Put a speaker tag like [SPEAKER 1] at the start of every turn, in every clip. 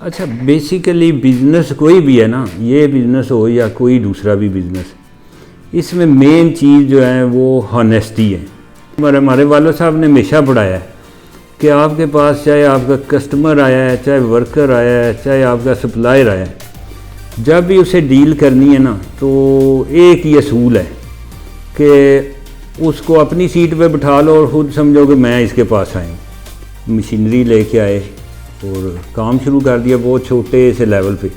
[SPEAKER 1] अच्छा, basically business कोई भी है ना, ये बिज़नेस हो या कोई दूसरा भी बिज़नेस, इसमें मेन चीज़ जो है वो हॉनेस्टी है। हमारे वाले साहब ने हमेशा पढ़ाया है कि आपके पास चाहे आपका कस्टमर आया है, चाहे वर्कर आया है, चाहे आपका सप्लायर आया है, जब भी उसे डील करनी है ना तो एक ही असूल है कि उसको अपनी सीट पे बिठा लो और ख़ुद समझो कि मैं इसके पास आया। मशीनरी लेके आए और काम शुरू कर दिया बहुत छोटे से लेवल पे,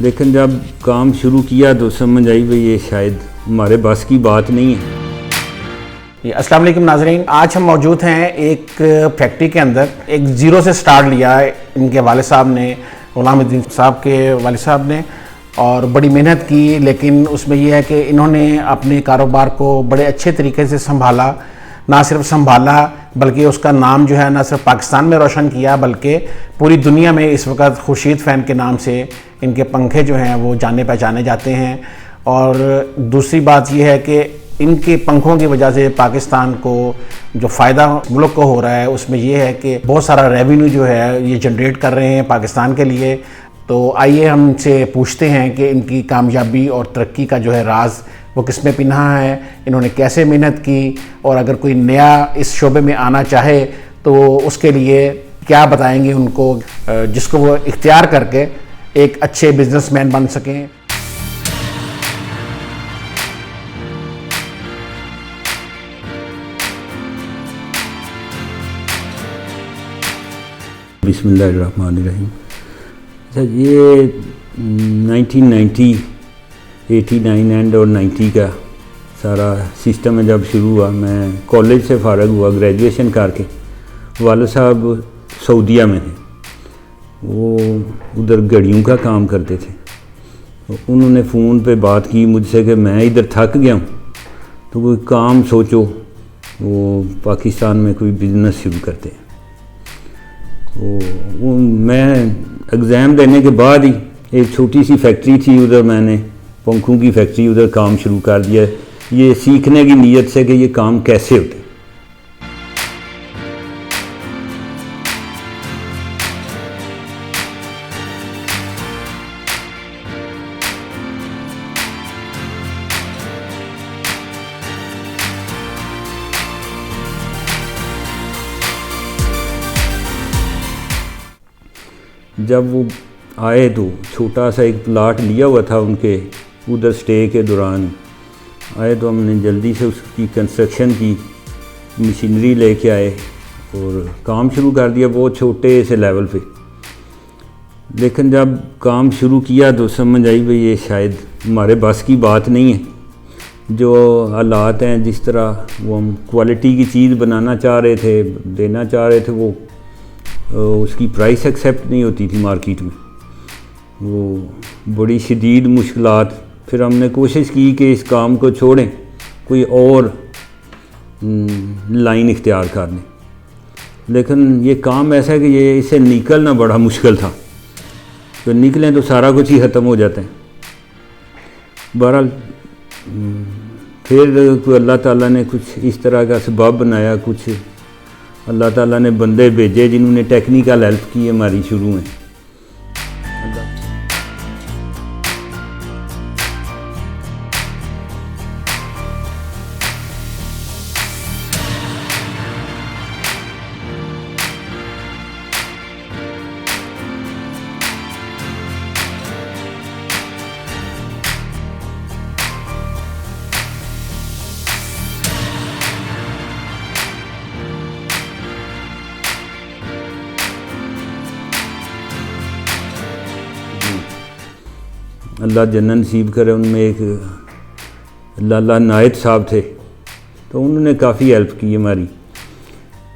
[SPEAKER 1] लेकिन जब काम शुरू किया तो समझ आई भाई ये शायद हमारे बस की बात नहीं है।
[SPEAKER 2] अस्सलाम वालेकुम नाज़रीन, आज हम मौजूद हैं एक फैक्ट्री के अंदर। एक ज़ीरो से स्टार्ट लिया है इनके वाले साहब ने, गुलामुद्दीन साहब के वाले साहब ने, और बड़ी मेहनत की। लेकिन उसमें यह है कि इन्होंने अपने कारोबार को बड़े अच्छे तरीके से संभाला। ना सिर्फ संभाला बल्कि उसका नाम जो है ना सिर्फ पाकिस्तान में रोशन किया बल्कि पूरी दुनिया में इस वक्त खुर्शीद फ़ैन के नाम से इनके पंखे जो हैं वो जाने पहचाने जाते हैं। और दूसरी बात यह है कि इनके पंखों की वजह से पाकिस्तान को जो फ़ायदा मुल्क को हो रहा है उसमें यह है कि बहुत सारा रेवेन्यू जो है ये जनरेट कर रहे हैं पाकिस्तान के लिए। तो आइए हम इनसे पूछते हैं कि इनकी कामयाबी और तरक्की का जो है राज वो किस में पिन्हा है, इन्होंने कैसे मेहनत की, और अगर कोई नया इस शोबे में आना चाहे तो उसके लिए क्या बताएंगे उनको जिसको वो इख्तियार करके एक अच्छे बिजनेसमैन बन सकें।
[SPEAKER 1] बिस्मिल्लाहिर्रहमानिर्रहीम। अच्छा, ये 1990, 89 एंड और 90 का सारा सिस्टम है। जब शुरू हुआ, मैं कॉलेज से फ़ारग हुआ ग्रेजुएशन करके, वाले साहब सऊदीया में थे, वो उधर घड़ियों का काम करते थे। तो उन्होंने फ़ोन पे बात की मुझसे कि मैं इधर थक गया हूँ तो कोई काम सोचो, वो पाकिस्तान में कोई बिज़नेस शुरू करते हैं। तो मैं एग्ज़ाम देने के बाद ही एक छोटी सी फैक्ट्री थी उधर, मैंने पंखों की फैक्ट्री, उधर काम शुरू कर दिया, ये सीखने की नीयत से कि ये काम कैसे होते। जब वो आए तो छोटा सा एक प्लाट लिया हुआ था उनके, उधर स्टे के दौरान आए तो हमने जल्दी से उसकी कंस्ट्रक्शन की, मशीनरी लेके आए और काम शुरू कर दिया बहुत छोटे से लेवल पे। लेकिन जब काम शुरू किया तो समझ आई भाई ये शायद हमारे बस की बात नहीं है। जो हालात हैं, जिस तरह वो हम क्वालिटी की चीज़ बनाना चाह रहे थे, देना चाह रहे थे, वो उसकी प्राइस एक्सेप्ट नहीं होती थी मार्केट में। वो बड़ी शदीद मुश्किलात। फिर हमने कोशिश की कि इस काम को छोड़ें, कोई और लाइन इख्तियार कर लें, लेकिन ये काम ऐसा है कि ये इसे निकलना बड़ा मुश्किल था। तो निकलें तो सारा कुछ ही ख़त्म हो जाता है। बहरहाल फिर कोई अल्लाह ताला ने कुछ इस तरह का सबब बनाया, कुछ अल्लाह ताला ने बंदे भेजे जिन्होंने टेक्निकल हेल्प की हमारी शुरू में। अल्लाह जन्नत नसीब करे। उनमें एक लाला नायत साहब थे, तो उन्होंने काफ़ी हेल्प की हमारी।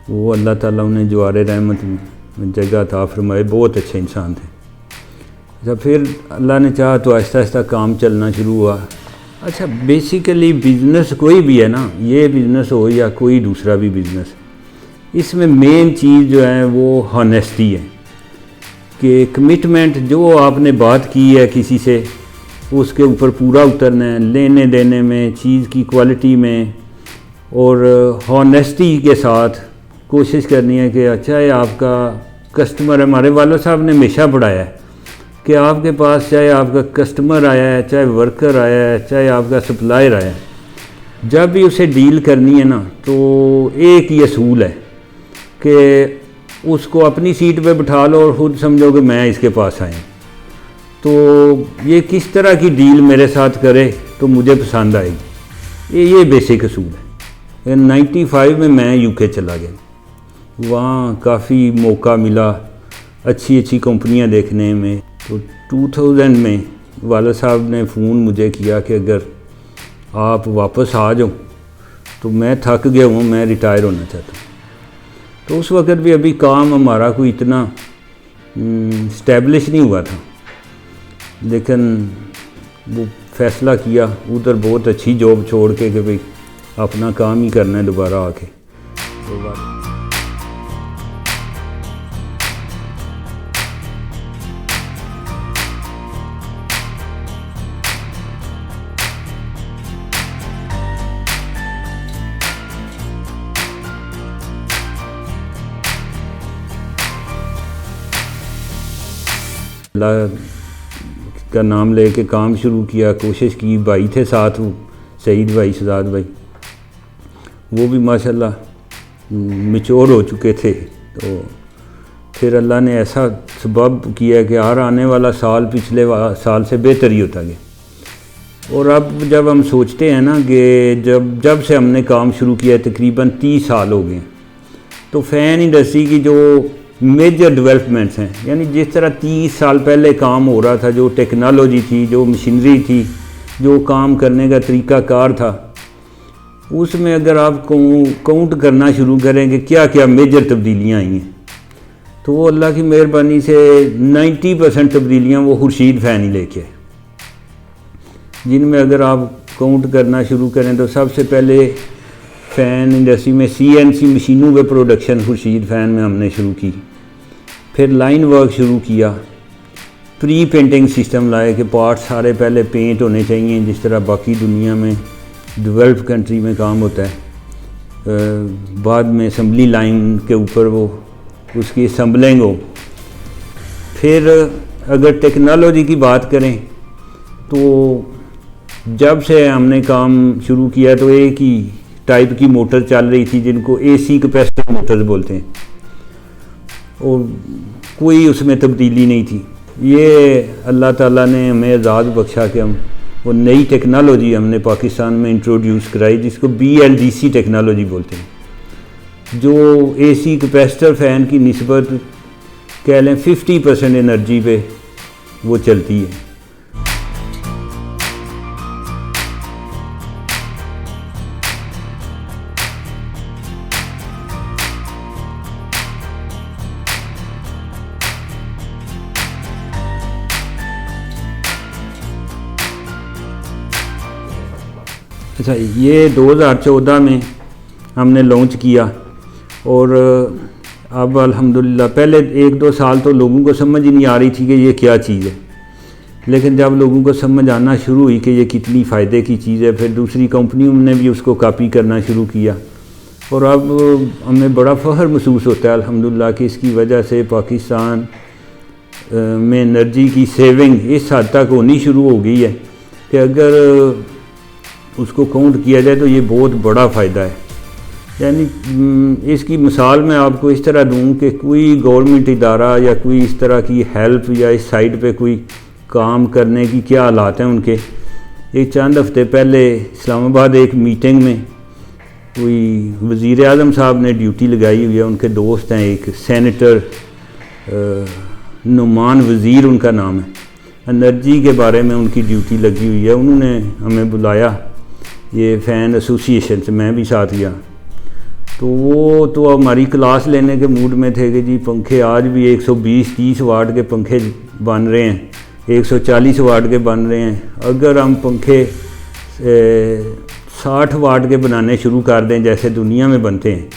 [SPEAKER 1] वो अल्लाह ताला उन्हें जवारे रहमत में जगह था फरमाए, बहुत अच्छे इंसान थे। अच्छा, फिर अल्लाह ने चाहा तो आहिस्ता आहिस्ता काम चलना शुरू हुआ। अच्छा, बेसिकली बिज़नेस कोई भी है ना, ये बिज़नेस हो या कोई दूसरा भी बिज़नेस, इसमें मेन चीज़ जो है वो हॉनेस्टी है कि कमिटमेंट, जो आपने बात की है किसी से उसके ऊपर पूरा उतरना है, लेने देने में, चीज़ की क्वालिटी में, और हॉनेस्टी के साथ कोशिश करनी है कि अच्छा है आपका कस्टमर। हमारे वाला साहब ने हमेशा पढ़ाया है कि आपके पास चाहे आपका कस्टमर आया है, चाहे वर्कर आया है, चाहे आपका सप्लायर आया है, जब भी उसे डील करनी है ना, तो एक ही असूल है कि उसको अपनी सीट पे बिठा लो और ख़ुद समझो कि मैं इसके पास आया। तो ये किस तरह की डील मेरे साथ करे तो मुझे पसंद आएगी, ये बेसिक असूल है। 95 में मैं यूके चला गया, वहाँ काफ़ी मौका मिला अच्छी अच्छी कंपनियाँ देखने में। तो 2000 में वाला साहब ने फ़ोन मुझे किया कि अगर आप वापस आ जाओ, तो मैं थक गया हूँ, मैं रिटायर होना चाहता हूँ। तो उस वक़्त भी अभी काम हमारा कोई इतना स्टैब्लिश नहीं हुआ था, लेकिन वो फ़ैसला किया उधर बहुत अच्छी जॉब छोड़ के कि भाई अपना काम ही करना है दोबारा आके। अल्लाह का नाम लेके काम शुरू किया, कोशिश की। भाई थे साथ, वो सईद भाई, शहजाद भाई, वो भी माशाल्लाह मैच्योर हो चुके थे। तो फिर अल्लाह ने ऐसा सबब किया कि हर आने वाला साल पिछले साल से बेहतर ही होता गया। और अब जब हम सोचते हैं ना कि जब से हमने काम शुरू किया तकरीबन 30 साल हो गए, तो फ़ैन इंडस्ट्री की जो मेजर डेवलपमेंट्स हैं, यानी जिस तरह 30 साल पहले काम हो रहा था, जो टेक्नोलॉजी थी, जो मशीनरी थी, जो काम करने का तरीक़ाकार था, उसमें अगर आप काउंट करना शुरू करें कि क्या क्या मेजर तब्दीलियाँ आई हैं, तो वो अल्लाह की मेहरबानी से 90% तब्दीलियाँ वो खुर्शीद फ़ैन ही लेके आए। जिनमें अगर आप काउंट करना शुरू करें तो सबसे पहले फ़ैन इंडस्ट्री में CNC मशीनों पे प्रोडक्शन खुर्शीद फ़ैन में हमने शुरू की। फिर लाइन वर्क शुरू किया, प्री पेंटिंग सिस्टम लाए कि पार्ट सारे पहले पेंट होने चाहिए, जिस तरह बाकी दुनिया में डेवलप कंट्री में काम होता है। बाद में असम्बली लाइन के ऊपर वो उसकी असम्बलिंग हो। फिर अगर टेक्नोलॉजी की बात करें तो जब से हमने काम शुरू किया तो एक ही टाइप की मोटर चल रही थी जिनको AC कैपेसिटर मोटर्स बोलते हैं, और कोई उसमें तब्दीली नहीं थी। ये अल्लाह ताला ने हमें आज़ाद बख्शा कि हम वो नई टेक्नोलॉजी हमने पाकिस्तान में इंट्रोड्यूस कराई, जिसको BLDC टेक्नोलॉजी बोलते हैं, जो AC कैपेसिटर फ़ैन की निस्बत कह लें 50% एनर्जी पे वो चलती है। अच्छा, ये 2014 में हमने लॉन्च किया, और अब अल्हम्दुलिल्लाह पहले 1-2 साल तो लोगों को समझ ही नहीं आ रही थी कि ये क्या चीज़ है, लेकिन जब लोगों को समझ आना शुरू हुई कि ये कितनी फ़ायदे की चीज़ है, फिर दूसरी कंपनियों ने भी उसको कॉपी करना शुरू किया। और अब हमें बड़ा फ़ख्र महसूस होता है अल्हम्दुलिल्लाह कि इसकी वजह से पाकिस्तान में एनर्जी की सेविंग इस हद तक होनी शुरू हो गई है कि अगर उसको काउंट किया जाए तो ये बहुत बड़ा फ़ायदा है। यानी इसकी मिसाल मैं आपको इस तरह दूं कि कोई गवर्नमेंट इदारा या कोई इस तरह की हेल्प या इस साइड पे कोई काम करने की क्या हालात हैं उनके। एक चंद हफ्ते पहले इस्लामाबाद एक मीटिंग में कोई वज़ीर आज़म साहब ने ड्यूटी लगाई हुई है, उनके दोस्त हैं, एक सेनेटर नुमान वज़ीर उनका नाम है, एनर्जी के बारे में उनकी ड्यूटी लगी हुई है। उन्होंने हमें बुलाया, ये फ़ैन एसोसिएशन से, मैं भी साथ गया। तो वो तो हमारी क्लास लेने के मूड में थे कि जी पंखे आज भी 120-30 वाट के पंखे बन रहे हैं, 140 वाट के बन रहे हैं। अगर हम पंखे 60 वाट के बनाने शुरू कर दें जैसे दुनिया में बनते हैं,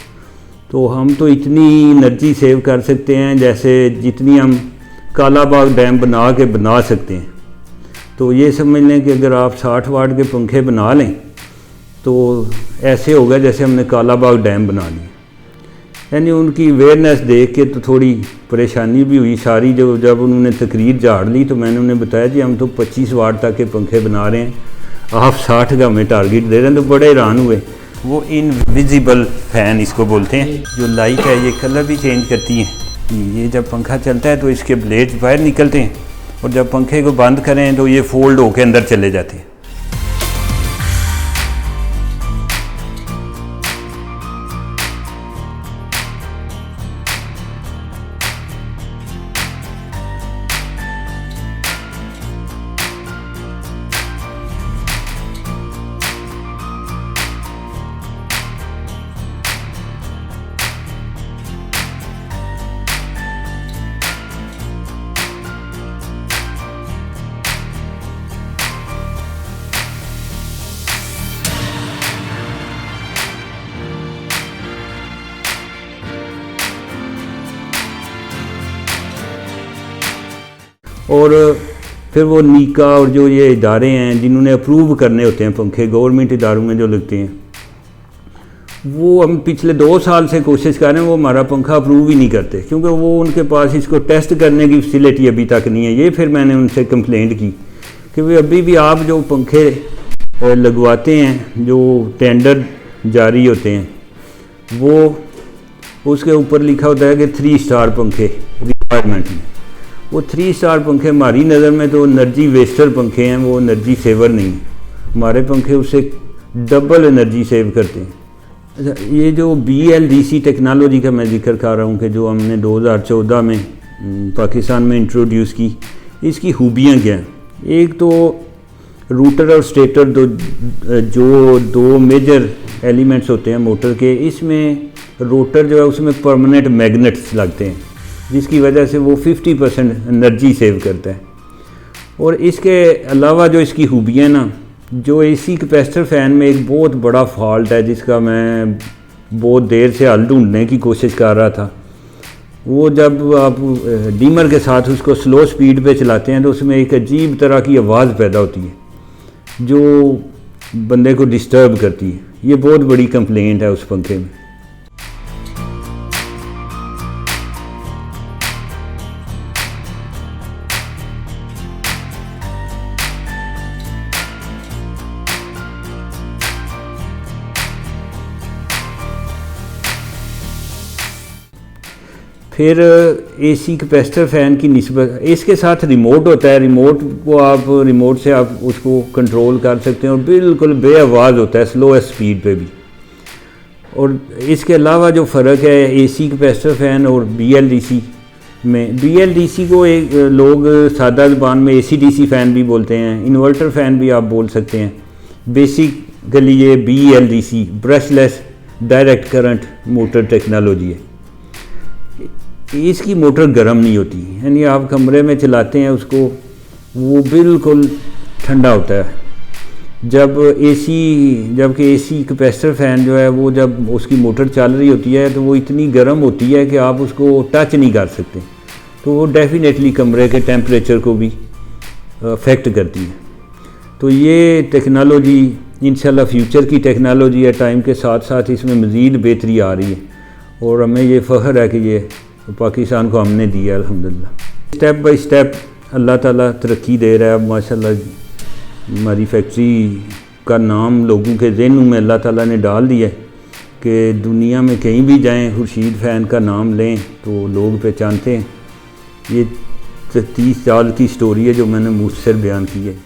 [SPEAKER 1] तो हम तो इतनी एनर्जी सेव कर सकते हैं जैसे जितनी हम कालाबाग डैम बना सकते हैं। तो ये समझ लें कि अगर आप 60 वाट के पंखे बना लें तो ऐसे होगा जैसे हमने कालाबाग डैम बना लिया। यानी उनकी अवेयरनेस देख के तो थोड़ी परेशानी भी हुई सारी। जब उन्होंने तकरीर झाड़ ली तो मैंने उन्हें बताया जी हम तो 25 वाट तक के पंखे बना रहे हैं, आप 60 का हमें टारगेट दे रहे हैं। तो बड़े हैरान हुए। वो इनविजिबल फ़ैन इसको बोलते हैं, जो लाइट है ये कलर भी चेंज करती है। ये जब पंखा चलता है तो इसके ब्लेड्स बाहर निकलते हैं और जब पंखे को बंद करें तो ये फोल्ड होकर अंदर चले जाते हैं। और फिर वो नीका और जो ये इदारे हैं जिन्होंने अप्रूव करने होते हैं पंखे, गवर्नमेंट इदारों में जो लगते हैं, वो हम पिछले 2 साल से कोशिश कर रहे हैं, वो हमारा पंखा अप्रूव ही नहीं करते क्योंकि वो उनके पास इसको टेस्ट करने की फैसिलिटी अभी तक नहीं है। ये फिर मैंने उनसे कंप्लेंट की कि भाई अभी भी आप जो पंखे लगवाते हैं, जो टेंडर जारी होते हैं, वो उसके ऊपर लिखा होता है कि 3 स्टार पंखे रिक्वायरमेंट में। वो 3 स्टार पंखे हमारी नज़र में तो एनर्जी वेस्टर पंखे हैं, वो एनर्जी सेवर नहीं है। हमारे पंखे उससे डबल एनर्जी सेव करते हैं। अच्छा, ये जो BLDC टेक्नोलॉजी का मैं जिक्र कर रहा हूँ कि जो हमने 2014 में पाकिस्तान में इंट्रोड्यूस की, इसकी खूबियाँ क्या हैं? एक तो रूटर और स्टेटर जो 2 मेजर एलिमेंट्स होते हैं मोटर के, इसमें रोटर जो है उसमें परमानेंट मैग्नेट्स लगते हैं जिसकी वजह से वो 50% एनर्जी सेव करता है। और इसके अलावा जो इसकी खूबियाँ ना, जो AC कैपेसिटर फ़ैन में एक बहुत बड़ा फॉल्ट है जिसका मैं बहुत देर से हल ढूंढने की कोशिश कर रहा था, वो जब आप डीमर के साथ उसको स्लो स्पीड पे चलाते हैं तो उसमें एक अजीब तरह की आवाज़ पैदा होती है जो बंदे को डिस्टर्ब करती है। ये बहुत बड़ी कंप्लेंट है उस पंखे में। फिर AC कैपेसिटर फ़ैन की निस्बत, इसके साथ रिमोट होता है। रिमोट से आप उसको कंट्रोल कर सकते हैं और बिल्कुल बेआवाज़ होता है स्लो स्पीड पे भी। और इसके अलावा जो फ़र्क है AC कैपेसिटर फ़ैन और BLDC में, BLDC को एक लोग सादा ज़बान में AC/DC फ़ैन भी बोलते हैं, इन्वर्टर फ़ैन भी आप बोल सकते हैं। बेसिकली ये BLDC brushless direct current motor technology है। इसकी मोटर गर्म नहीं होती, यानी आप कमरे में चलाते हैं उसको, वो बिल्कुल ठंडा होता है। जबकि AC कैपेसिटर फ़ैन जो है वो जब उसकी मोटर चल रही होती है तो वो इतनी गर्म होती है कि आप उसको टच नहीं कर सकते, तो वो डेफिनेटली कमरे के टेम्परेचर को भी अफेक्ट करती है। तो ये टेक्नोलॉजी इंशाल्लाह फ्यूचर की टेक्नोलॉजी है, टाइम के साथ साथ इसमें मज़ीद बेहतरी आ रही है और हमें ये फ़ख्र है कि ये पाकिस्तान को हमने दिया अल्हम्दुलिल्लाह। स्टेप बाय स्टेप अल्लाह ताला तरक्की दे रहा है। माशाल्लाह हमारी फैक्ट्री का नाम लोगों के ज़हनों में अल्लाह ताला ने डाल दिया है कि दुनिया में कहीं भी जाएं खुर्शीद फ़ैन का नाम लें तो लोग पहचानते हैं। ये 30 साल की स्टोरी है जो मैंने मुझसे बयान की है।